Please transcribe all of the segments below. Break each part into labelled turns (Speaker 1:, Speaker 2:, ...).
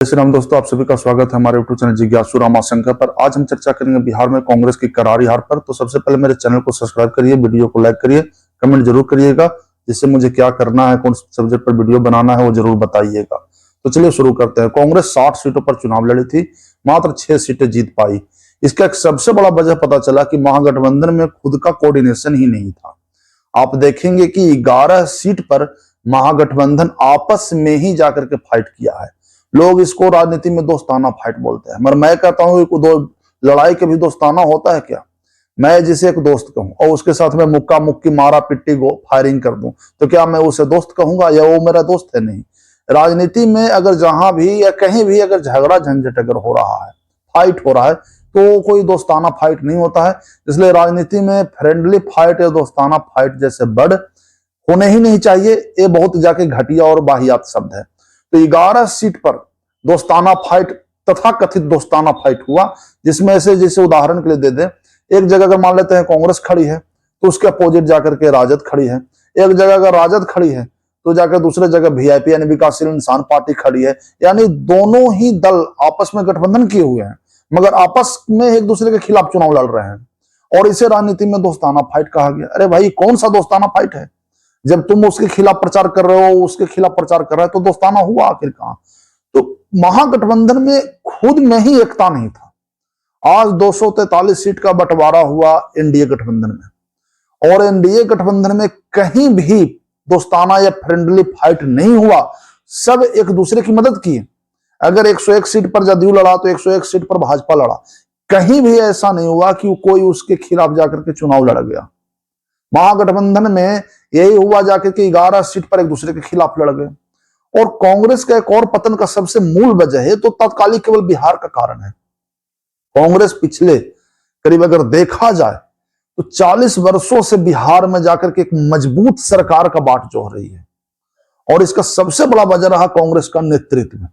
Speaker 1: श्री राम दोस्तों, आप सभी का स्वागत है हमारे यूट्यूब चैनल जिज्ञासु रामाशंकर पर। आज हम चर्चा करेंगे बिहार में कांग्रेस की करारी हार पर। तो सबसे पहले मेरे चैनल को सब्सक्राइब करिए, वीडियो को लाइक करिए, कमेंट जरूर करिएगा, जिससे मुझे क्या करना है, कौन सब्जेक्ट पर वीडियो बनाना है वो जरूर बताइएगा। तो चलिए शुरू करते हैं। कांग्रेस 60 सीटों पर चुनाव लड़ी थी, मात्र 6 सीटें जीत पाई। इसका एक सबसे बड़ा वजह पता चला कि महागठबंधन में खुद का कोऑर्डिनेशन ही नहीं था। आप देखेंगे कि 11 सीट पर महागठबंधन आपस में ही जाकर के फाइट किया है। लोग इसको राजनीति में दोस्ताना फाइट बोलते हैं, मगर मैं कहता हूं कि दो लड़ाई के भी दोस्ताना होता है क्या? मैं जिसे एक दोस्त कहूं और उसके साथ में मुक्का मुक्की मारा पिट्टी गो फायरिंग कर दूं, तो क्या मैं उसे दोस्त कहूंगा या वो मेरा दोस्त है? नहीं। राजनीति में अगर जहां भी या कहीं भी अगर झगड़ा झंझट अगर हो रहा है, फाइट हो रहा है, तो कोई दोस्ताना फाइट नहीं होता है। इसलिए राजनीति में फ्रेंडली फाइट या दोस्ताना फाइट जैसे वर्ड होने ही नहीं चाहिए। ये बहुत जाके घटिया और वाहियात शब्द है। तो 11 सीट पर दोस्ताना फाइट, तथा कथित दोस्ताना फाइट हुआ, जिसमें से जैसे उदाहरण के लिए दे दें, एक जगह अगर मान लेते हैं कांग्रेस खड़ी है तो उसके अपोजिट जाकर के राजद खड़ी है। एक जगह अगर राजद खड़ी है तो जाकर दूसरे जगह वीआईपी यानी विकासशील इंसान पार्टी खड़ी है। यानी दोनों ही दल आपस में गठबंधन किए हुए हैं, मगर आपस में एक दूसरे के खिलाफ चुनाव लड़ रहे हैं, और इसे राजनीति में दोस्ताना फाइट कहा गया। अरे भाई, कौन सा दोस्ताना फाइट है? जब तुम उसके खिलाफ प्रचार कर रहे हो, उसके खिलाफ प्रचार कर रहे हो, तो दोस्ताना हुआ आखिर कहां? तो महागठबंधन में खुद में ही एकता नहीं था। आज 243 सीट का बंटवारा हुआ एनडीए गठबंधन में, और एनडीए गठबंधन में कहीं भी दोस्ताना या फ्रेंडली फाइट नहीं हुआ। सब एक दूसरे की मदद की। अगर 101 सीट पर जदयू लड़ा तो 101 सीट पर भाजपा लड़ा। कहीं भी ऐसा नहीं हुआ कि कोई उसके खिलाफ जाकर के चुनाव लड़ गया। महागठबंधन में यही हुआ जाकर के 11 सीट पर एक दूसरे के खिलाफ लड़ गए। और कांग्रेस का एक और पतन का सबसे मूल वजह है तो तत्कालिक केवल बिहार का कारण है। कांग्रेस पिछले करीब अगर देखा जाए तो 40 वर्षों से बिहार में जाकर के एक मजबूत सरकार का बाट जोह रही है, और इसका सबसे बड़ा वजह रहा कांग्रेस का नेतृत्व।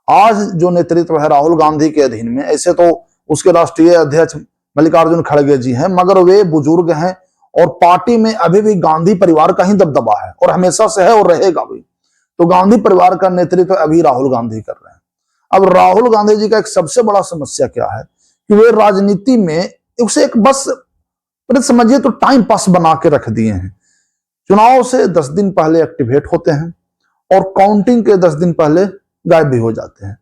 Speaker 1: आज जो नेतृत्व है राहुल गांधी के अधीन में, ऐसे तो उसके राष्ट्रीय अध्यक्ष मल्लिकार्जुन खड़गे जी हैं, मगर वे बुजुर्ग हैं और पार्टी में अभी भी गांधी परिवार का ही दबदबा है, और हमेशा से है और रहेगा भी। तो गांधी परिवार का नेतृत्व अभी राहुल गांधी कर रहे हैं। अब राहुल गांधी जी का एक सबसे बड़ा समस्या क्या है कि वे राजनीति में उसे एक बस समझिए तो टाइम पास बना के रख दिए हैं। चुनाव से 10 दिन पहले एक्टिवेट होते हैं और काउंटिंग के 10 दिन पहले गायब भी हो जाते हैं।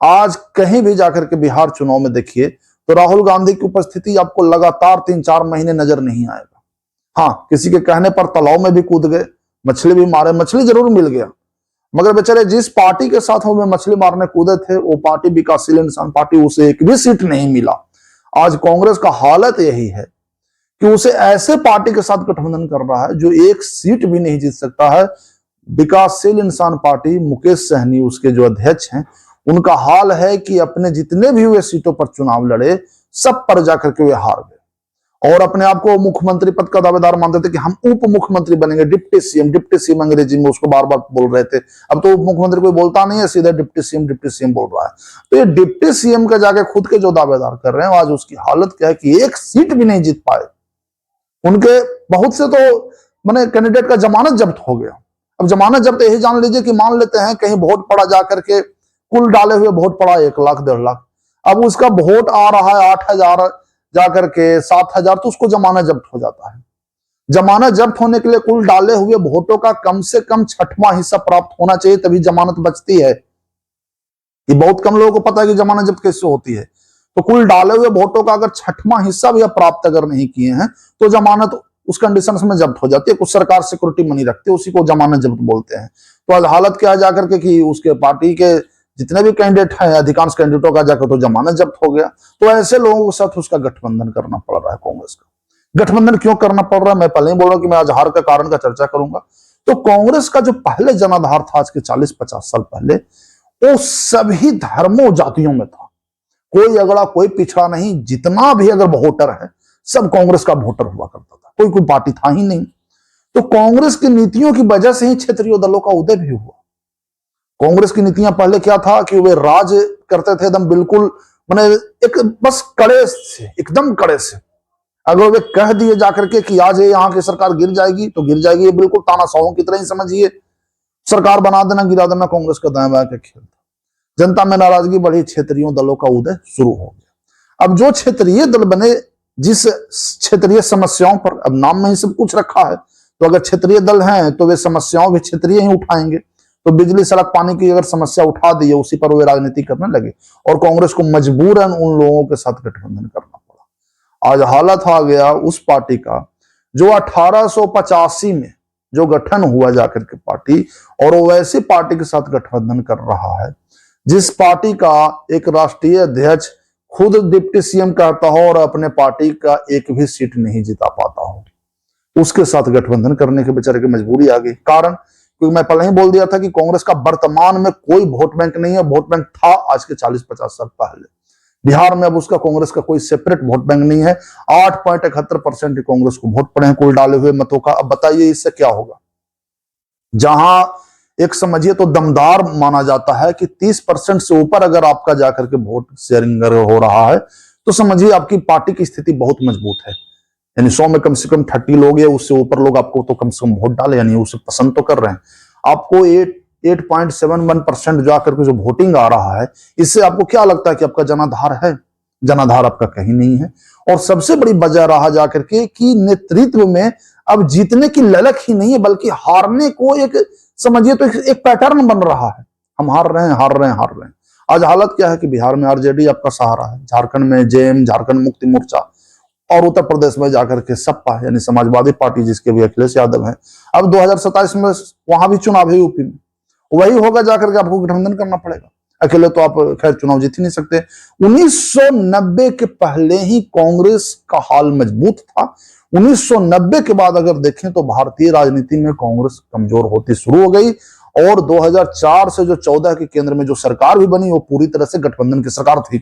Speaker 1: आज कहीं भी जाकर के बिहार चुनाव में देखिए तो राहुल गांधी की उपस्थिति आपको लगातार 3-4 महीने नजर नहीं आएगा। हाँ, किसी के कहने पर तालाब में भी कूद गए, मछली भी मारे, मछली जरूर मिल गया, मगर बेचारे जिस पार्टी के साथ वो मछली मारने कूदे थे वो पार्टी विकासशील इंसान पार्टी, उसे एक भी सीट नहीं मिला। आज कांग्रेस का हालत यही है कि उसे ऐसे पार्टी के साथ गठबंधन कर रहा है जो एक सीट भी नहीं जीत सकता है। विकासशील इंसान पार्टी, मुकेश सहनी उसके जो अध्यक्ष हैं, उनका हाल है कि अपने जितने भी वे सीटों पर चुनाव लड़े सब पर जाकर के वे हार गए, और अपने आप को मुख्यमंत्री पद का दावेदार मानते थे कि हम उप मुख्यमंत्री बनेंगे। डिप्टी सीएम अंग्रेजी में उसको बार बार बोल रहे थे। अब तो उप मुख्यमंत्री कोई बोलता नहीं है, सीधे डिप्टी सीएम बोल रहा है। तो ये डिप्टी सीएम का जाके खुद के जो दावेदार कर रहे हैं, आज उसकी हालत क्या है कि एक सीट भी नहीं जीत पाए। उनके बहुत से तो मैंने कैंडिडेट का जमानत जब्त हो गया। अब जमानत जब्त यही जान लीजिए कि मान लेते हैं कहीं वोट पड़ा जाकर के, कुल डाले हुए वोट पड़ा 1 लाख 1.5 लाख, अब उसका वोट आ रहा है 8,000 जाकर के 7,000, तो उसको जमानत जब्त हो जाता है। जमानत जब्त होने के लिए कुल डाले हुए वोटों का कम से कम 6वां हिस्सा प्राप्त होना चाहिए, तभी जमानत बचती है। ये बहुत कम लोगों को पता है कि जमानत जब्त कैसे होती है। तो कुल डाले हुए वोटों का अगर 6वां हिस्सा भी प्राप्त अगर नहीं किए हैं तो जमानत उस कंडीशन में जब्त हो जाती है। कुछ सरकार सिक्योरिटी मनी रखती है, उसी को जमानत जब्त बोलते हैं। तो आज हालत क्या है जाकर के कि उसके पार्टी के जितने भी कैंडिडेट हैं, अधिकांश कैंडिडेटों का जाकर तो जमानत जब्त हो गया। तो ऐसे लोगों के साथ उसका गठबंधन करना पड़ रहा है कांग्रेस का। गठबंधन क्यों करना पड़ रहा है, मैं पहले ही बोल रहा हूं कि मैं आज हार का कारण का चर्चा करूंगा। तो कांग्रेस का जो पहले जनाधार था आज के 40-50 साल पहले, वो सभी धर्मों जातियों में था। कोई अगड़ा कोई पिछड़ा नहीं, जितना भी अगर वोटर है सब कांग्रेस का वोटर हुआ करता था, कोई पार्टी था ही नहीं। तो कांग्रेस की नीतियों की वजह से ही क्षेत्रीय दलों का उदय भी हुआ। कांग्रेस की नीतियां पहले क्या था कि वे राज करते थे एकदम बिल्कुल माने एक बस कड़े से, एकदम कड़े से। अगर वे कह दिए जाकर के कि आज यहाँ की सरकार गिर जाएगी तो गिर जाएगी, ये बिल्कुल तानाशाहों की तरह ही समझिए। सरकार बना देना गिरा देना कांग्रेस का दाएं बाएं का खेल था। जनता में नाराजगी बढ़ी, क्षेत्रीय दलों का उदय शुरू हो गया। अब जो क्षेत्रीय दल बने, जिस क्षेत्रीय समस्याओं पर, अब नाम में ही सब कुछ रखा है, तो अगर क्षेत्रीय दल हैं तो वे समस्याओं भी क्षेत्रीय ही उठाएंगे। तो बिजली सड़क पानी की अगर समस्या उठा दी है, उसी पर वे राजनीति करने लगे और कांग्रेस को मजबूरन उन लोगों के साथ गठबंधन करना पड़ा। आज हालत आ गया उस पार्टी का जो 1885 में जो गठन हुआ जाकर के पार्टी, और वो वैसी पार्टी के साथ गठबंधन कर रहा है जिस पार्टी का एक राष्ट्रीय अध्यक्ष खुद डिप्टी सीएम कहता हो और अपने पार्टी का एक भी सीट नहीं जिता पाता हो, उसके साथ गठबंधन करने के बेचारे की मजबूरी आ गई। कारण, क्योंकि मैं पहले ही बोल दिया था कि कांग्रेस का वर्तमान में कोई वोट बैंक नहीं है। वोट बैंक था आज के 40-50 साल पहले। बिहार में अब उसका, कांग्रेस का कोई सेपरेट वोट बैंक नहीं है। 8.71% कांग्रेस को वोट पड़े हैं कुल डाले हुए मतों का। अब बताइए इससे क्या होगा? जहां एक समझिए तो दमदार माना जाता है कि 30% से ऊपर अगर आपका जाकर के वोट शेयरिंग हो रहा है तो समझिए आपकी पार्टी की स्थिति बहुत मजबूत है। यानी 100 में कम से कम 30 लोग या उससे ऊपर लोग आपको तो कम से कम वोट डाले, यानी उसे पसंद तो कर रहे हैं। आपको 8.71% जाकर के जो वोटिंग आ रहा है, इससे आपको क्या लगता है कि आपका जनाधार है? जनाधार आपका कहीं नहीं है। और सबसे बड़ी वजह रहा जाकर के कि नेतृत्व में अब जीतने की ललक ही नहीं है, बल्कि हारने को एक समझिए तो एक पैटर्न बन रहा है। हम हार रहे हैं, हार रहे हैं, हार रहे हैं। आज हालत क्या है कि बिहार में आरजेडी आपका सहारा है, झारखंड में जेएम, झारखंड मुक्ति मोर्चा, और उत्तर प्रदेश में जाकर के सपा यानी समाजवादी पार्टी जिसके भी अखिलेश यादव हैं। अब 2027 में वहां भी चुनाव है यूपी में, वही होगा, जाकर के आपको गठबंधन करना पड़ेगा। अकेले तो आप खैर चुनाव जीत ही नहीं सकते। 1990 के पहले ही कांग्रेस का हाल मजबूत था। 1990 के बाद अगर देखें तो भारतीय राजनीति में कांग्रेस कमजोर होती शुरू हो गई, और 2004 से जो 14 के केंद्र में जो सरकार भी बनी वो पूरी तरह से गठबंधन की सरकार थी।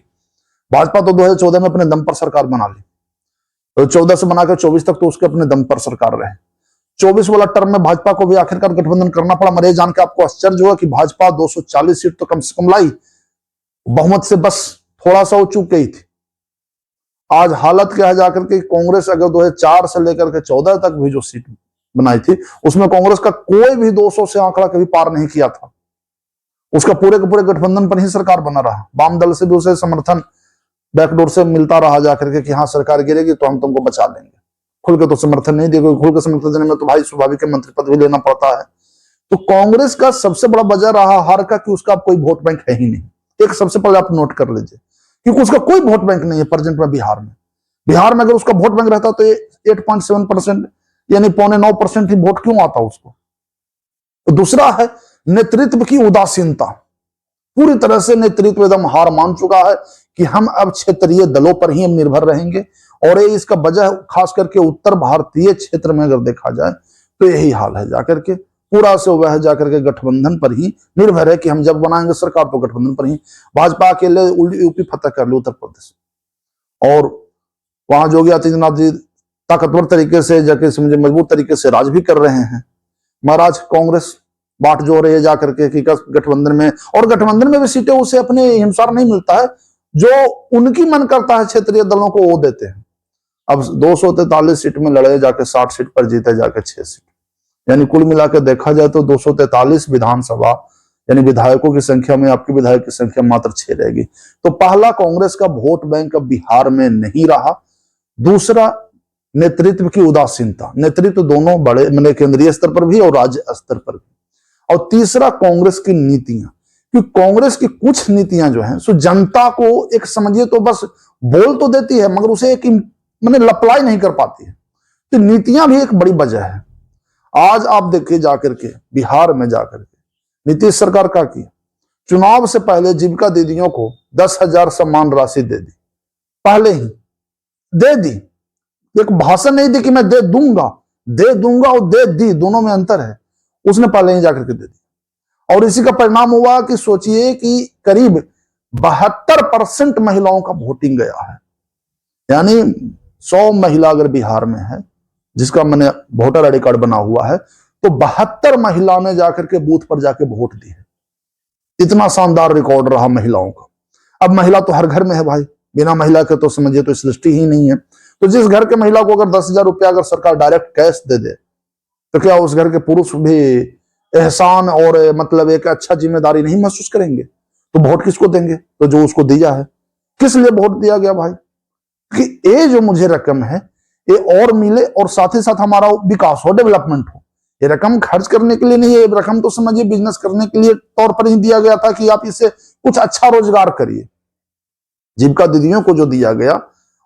Speaker 1: भाजपा तो 2014 में अपने दम पर सरकार बना ली, तो 14 से बनाकर 24 तक तो उसके अपने दम पर सरकार रहे। 24 वाला टर्म में भाजपा को भी आखिरकार गठबंधन करना पड़ा। मरे जान के आपको आश्चर्य हुआ कि भाजपा 240 सीट तो कम से कम लाई, बहुमत से बस थोड़ा सा वो चूक गई थी। आज हालत क्या है जाकर के, कांग्रेस अगर 2004 से लेकर के 14 तक भी जो सीट बनाई थी उसमें कांग्रेस का कोई भी 200 से आंकड़ा कभी पार नहीं किया था। उसका पूरे के पूरे गठबंधन पर ही सरकार बना रहा। वाम दल से भी उसे समर्थन बैकडोर से मिलता रहा जाकर के कि हाँ सरकार गिरेगी तो हम तुमको बचा लेंगे। खुल के तो समर्थन नहीं दिया, खुल के समर्थन देने में तो भाई स्वाभाविक मंत्री पद भी लेना पड़ता है। तो कांग्रेस का सबसे बड़ा वजह रहा हार का कि उसका कोई वोट बैंक है ही नहीं। एक सबसे पहले आप नोट कर लीजिए, क्योंकि उसका कोई वोट बैंक नहीं है प्रेजेंट में बिहार में। बिहार में अगर उसका वोट बैंक रहता तो 8.7% यानी 8.9% ही वोट क्यों आता उसको। तो दूसरा है नेतृत्व की उदासीनता। पूरी तरह से नेतृत्व एकदम हार मान चुका है कि हम अब क्षेत्रीय दलों पर ही हम निर्भर रहेंगे, और ये इसका वजह खास करके उत्तर भारतीय क्षेत्र में अगर देखा जाए तो यही हाल है जाकर के। पूरा से वह जाकर के गठबंधन पर ही निर्भर है कि हम जब बनाएंगे सरकार तो गठबंधन पर ही। भाजपा अकेले यूपी फतह कर ली उत्तर प्रदेश, और वहां योगी आदित्यनाथ जी ताकतवर तरीके से जाके समझे मजबूत तरीके से राज भी कर रहे हैं। महाराज कांग्रेस बाट जो रही है जाकर के कि गठबंधन में, और गठबंधन में भी सीटें उसे अपने अनुसार नहीं मिलता है, जो उनकी मन करता है क्षेत्रीय दलों को वो देते हैं। अब 243 सीट में लड़े जाके 60 सीट पर जीते जाके 6 सीट, यानी कुल मिलाकर देखा जाए तो 243 विधानसभा यानी विधायकों की संख्या में आपकी विधायक की संख्या मात्र 6 रहेगी। तो पहला कांग्रेस का वोट बैंक अब बिहार में नहीं रहा। दूसरा नेतृत्व की उदासीनता, नेतृत्व दोनों बड़े मैंने केंद्रीय स्तर पर भी और राज्य स्तर पर भी। और तीसरा कांग्रेस की नीतियां, क्योंकि कांग्रेस की कुछ नीतियां जो हैं सो जनता को एक समझिए तो बस बोल तो देती है मगर उसे एक मैंने लपलाई नहीं कर पाती है। तो नीतियां भी एक बड़ी वजह है। आज आप देखिए जाकर के बिहार में जाकर के नीतीश सरकार का किया, चुनाव से पहले जीविका दीदियों को 10,000 सम्मान राशि दे दी, पहले ही दे दी। एक भाषण नहीं दी कि मैं दे दूंगा और दे दी, दोनों में अंतर है। उसने पहले ही जाकर के दे दी, और इसी का परिणाम हुआ कि सोचिए कि करीब 72% महिलाओं का वोटिंग गया है। यानी 100 महिला अगर बिहार में है जिसका मैंने वोटर आईडी कार्ड बना हुआ है, तो 72 महिला ने जाकर के बूथ पर जाके वोट दी है। इतना शानदार रिकॉर्ड रहा महिलाओं का। अब महिला तो हर घर में है भाई, बिना महिला के तो समझिए तो सृष्टि ही नहीं है। तो जिस घर के महिला को अगर 10,000 रुपया अगर सरकार डायरेक्ट कैश दे दे, तो क्या उस घर के पुरुष भी एहसान और मतलब एक अच्छा जिम्मेदारी नहीं महसूस करेंगे? तो वोट किसको देंगे? तो जो उसको दिया है। किस लिए वोट दिया गया भाई? कि ये जो मुझे रकम है ये और मिले और साथ ही साथ हमारा विकास हो, डेवलपमेंट हो। ये रकम खर्च करने के लिए नहीं है, ये रकम तो समझिए बिजनेस करने के लिए तौर पर ही दिया गया था कि आप इससे कुछ अच्छा रोजगार करिए। जीविका दीदियों को जो दिया गया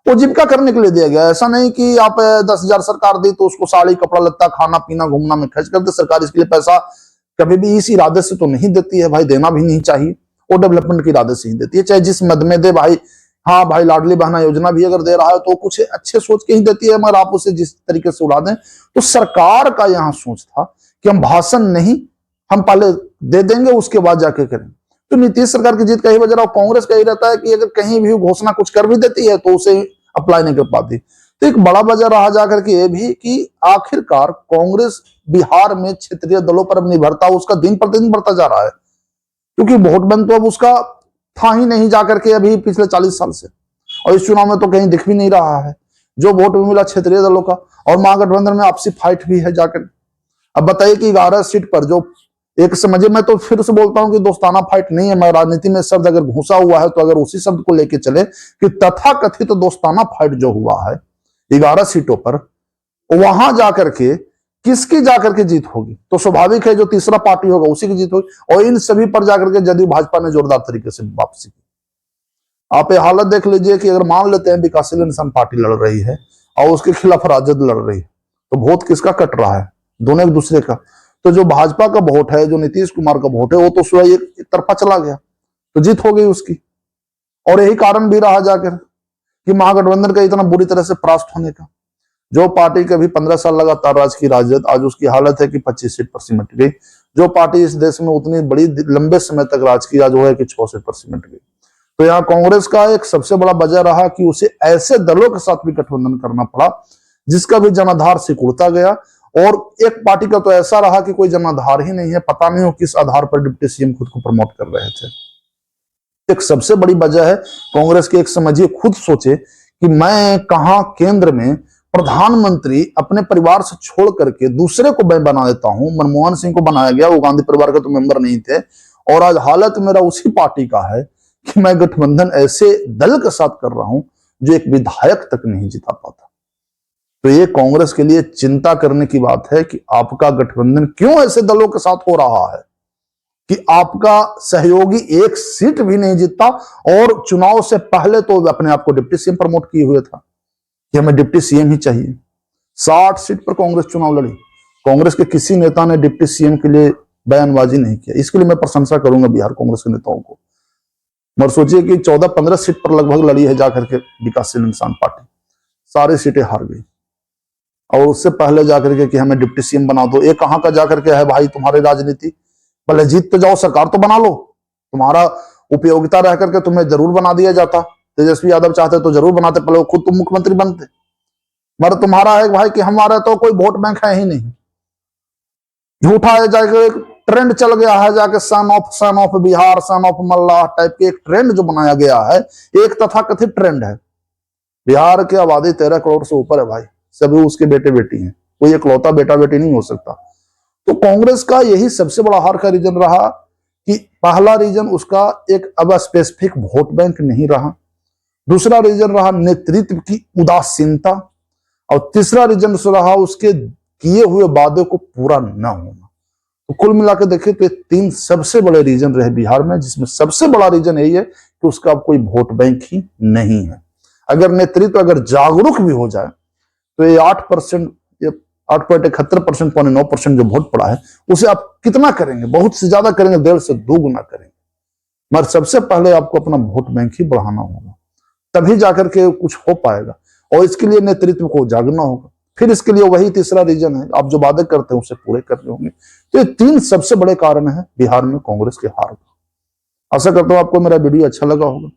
Speaker 1: वो जीविका करने के लिए दिया गया, ऐसा नहीं कि आप 10,000 सरकार दी तो उसको साड़ी कपड़ा लत्ता खाना पीना घूमना में खर्च कर दे। सरकार इसके लिए पैसा कभी भी इस इरादे से तो नहीं देती है भाई, देना भी नहीं चाहिए। वो डेवलपमेंट के इरादे से ही देती है, चाहे जिस मद में दे भाई। हाँ भाई, लाडली बहना योजना भी अगर दे रहा है तो कुछ अच्छे सोच के ही देती है, मगर आप उसे जिस तरीके से उड़ा दें। तो सरकार का यहाँ सोच था कि हम भाषण नहीं, हम पहले दे देंगे उसके बाद जाके करें। तो नीतीश सरकार की जीत का ही वजह रहा। कांग्रेस का ही रहता है कि अगर कहीं भी घोषणा कुछ कर भी देती है तो उसे अप्लाई नहीं कर पाती। तो एक बड़ा वजह रहा जाकर के ये भी कि आखिरकार कांग्रेस बिहार में क्षेत्रीय दलों पर निर्भरता उसका दिन प्रतिदिन बढ़ता जा रहा है, क्योंकि वोट बैंक तो अब उसका था ही नहीं जाकर के अभी पिछले 40 साल से, और इस चुनाव में तो कहीं दिख भी नहीं रहा है। जो वोट भी मिला क्षेत्रीय दलों का, और महागठबंधन में आपसी फाइट भी है जाकर। अब बताइए कि 11 सीट पर जो एक समझे, मैं तो फिर से बोलता हूं कि दोस्ताना फाइट नहीं है, मैं राजनीति में शब्द अगर घुसा हुआ है तो अगर उसी शब्द को लेके चले कि तथाकथित तो दोस्ताना फाइट जो हुआ है 11 सीटों पर, वहां जाकर के किसकी जाकर के जीत होगी? तो स्वाभाविक है जो तीसरा पार्टी होगा उसी की जीत होगी। और इन सभी पर जाकर के जदयू भाजपा ने जोरदार तरीके से वापसी की। आप ये हालत देख लीजिए कि अगर मान लेते हैं विकासशील इंसान पार्टी लड़ रही है और उसके खिलाफ राजद लड़ रही है, तो वोट किसका कट रहा है? दोनों एक दूसरे का। तो जो भाजपा का वोट है, जो नीतीश कुमार का वोट है, वो तो स्वयं एक तरफा चला गया, तो जीत हो गई उसकी। और यही कारण भी रहा जाकर कि महागठबंधन का इतना बुरी तरह से परास्त होने का। जो पार्टी के अभी 15 साल लगातार राज की राजद, आज उसकी हालत है कि 25 सीट पर सिमट गई। जो पार्टी इस देश में उतनी बड़ी लंबे समय तक राज की, आज वो है कि 6 सीट पर सिमट गई। तो यहाँ कांग्रेस का एक सबसे बड़ा वजह रहा कि उसे ऐसे दलों के साथ भी गठबंधन करना पड़ा जिसका भी जनाधार सिकुड़ता गया। और एक पार्टी का तो ऐसा रहा कि कोई जनाधार ही नहीं है, पता नहीं हो किस आधार पर डिप्टी सीएम खुद को प्रमोट कर रहे थे। एक सबसे बड़ी वजह है कांग्रेस की, एक समझिए खुद सोचे कि मैं कहां केंद्र में प्रधानमंत्री अपने परिवार से छोड़ करके दूसरे को मैं बना देता हूं। मनमोहन सिंह को बनाया गया, वो गांधी परिवार के तो मेंबर नहीं थे, और आज हालत मेरा उसी पार्टी का है कि मैं गठबंधन ऐसे दल के साथ कर रहा हूं जो एक विधायक तक नहीं जिता पाता। तो ये कांग्रेस के लिए चिंता करने की बात है कि आपका गठबंधन क्यों ऐसे दलों के साथ हो रहा है कि आपका सहयोगी एक सीट भी नहीं जीतता। और चुनाव से पहले तो अपने आप को डिप्टी सीएम प्रमोट किए हुए था कि हमें डिप्टी सीएम ही चाहिए। 60 सीट पर कांग्रेस चुनाव लड़ी, कांग्रेस के किसी नेता ने डिप्टी सीएम के लिए बयानबाजी नहीं किया। इसके लिए मैं प्रशंसा करूंगा बिहार कांग्रेस के नेताओं को। मगर सोचिए कि 14-15 सीट पर लगभग लड़ी है जाकर के विकासशील इंसान पार्टी, सारी सीटें हार गई। और उससे पहले जाकर के कि हमें डिप्टी सीएम बना दो, ये कहां का जाकर के है भाई तुम्हारी राजनीति? पहले जीत तो जाओ, सरकार तो बना लो। तुम्हारा उपयोगिता रह करके तुम्हें जरूर बना दिया जाता। तेजस्वी यादव चाहते तो जरूर बनाते, पहले वो खुद तुम मुख्यमंत्री बनते। मगर तुम्हारा है भाई कि हमारा तो कोई वोट बैंक है ही नहीं। झूठा है जाके एक ट्रेंड चल गया है, जाके son of Bihar, son of Mallah type के एक ट्रेंड जो बनाया गया है, एक तथाकथित ट्रेंड है। बिहार की आबादी 13 करोड़ से ऊपर है भाई, सभी उसके बेटे बेटी हैं, कोई इकलौता बेटा बेटी नहीं हो सकता। तो कांग्रेस का यही सबसे बड़ा हार का रीजन रहा कि पहला रीजन उसका एक अब स्पेसिफिक वोट बैंक नहीं रहा, दूसरा रीजन रहा नेतृत्व की उदासीनता, और तीसरा रीजन रहा उसके किए हुए वादे को पूरा न होना। तो कुल मिलाकर देखिए तो ये 3 सबसे बड़े रीजन रहे बिहार में, जिसमें सबसे बड़ा रीजन यही है कि उसका अब कोई वोट बैंक ही नहीं है। अगर नेतृत्व अगर जागरूक भी हो जाए तो ये 8%, 8.71%, 9% जो वोट पड़ा है उसे आप कितना करेंगे? बहुत से ज्यादा करेंगे, 1.5 से 2 गुना करेंगे। मगर सबसे पहले आपको अपना वोट बैंक ही बढ़ाना होगा, तभी जाकर के कुछ हो पाएगा। और इसके लिए नेतृत्व को जागना होगा। फिर इसके लिए वही तीसरा रीजन है, आप जो वादे करते हैं उसे पूरे करने होंगे। तो ये 3 सबसे बड़े कारण है बिहार में कांग्रेस के हार का। आशा करता हूं आपको मेरा वीडियो अच्छा लगा होगा।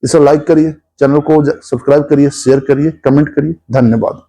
Speaker 1: इसे लाइक करिए, चैनल को सब्सक्राइब करिए, शेयर करिए, कमेंट करिए। धन्यवाद।